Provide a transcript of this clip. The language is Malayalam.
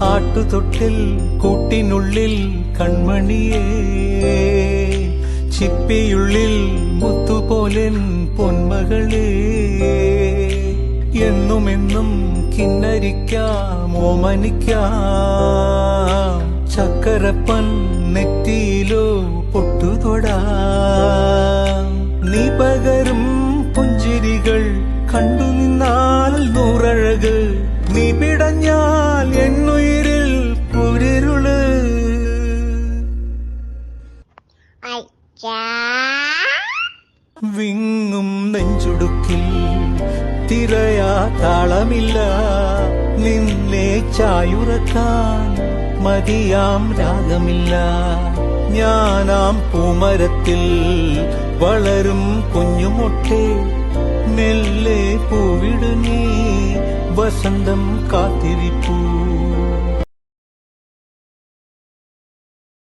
ആട്ടുതൊട്ടിൽ കൂട്ടിനുള്ളിൽ കൺമണിയേ, ചിപ്പിയുള്ളിൽ മുത്തുപോലെൻ പൊന്മകളേ, എന്നുമെന്നും കിന്നരിക്കാം ഓമനിക്കാം, ചക്കരപ്പൻ നെറ്റിയിലോ പൊട്ടുതൊടാം. നീ പകരും പുഞ്ചിരികൾ കണ്ടു നിന്നാൽ നൂറഴക്, നീ പിടഞ്ഞാൽ എന്നുയിരിൽ കുരിരുള്. വിങ്ങും നെഞ്ചുടുക്കിൽ തിരയാ താളമില്ല, നിന്നെ ചായുറക്കാൻ മതിയാം രാഗമില്ല. ഞാനാം പൂമരത്തിൽ വളരും കുഞ്ഞുമൊട്ടെ, മെല്ലെ പൂവിടു നീ വസന്തം കാത്തിരിപ്പൂ.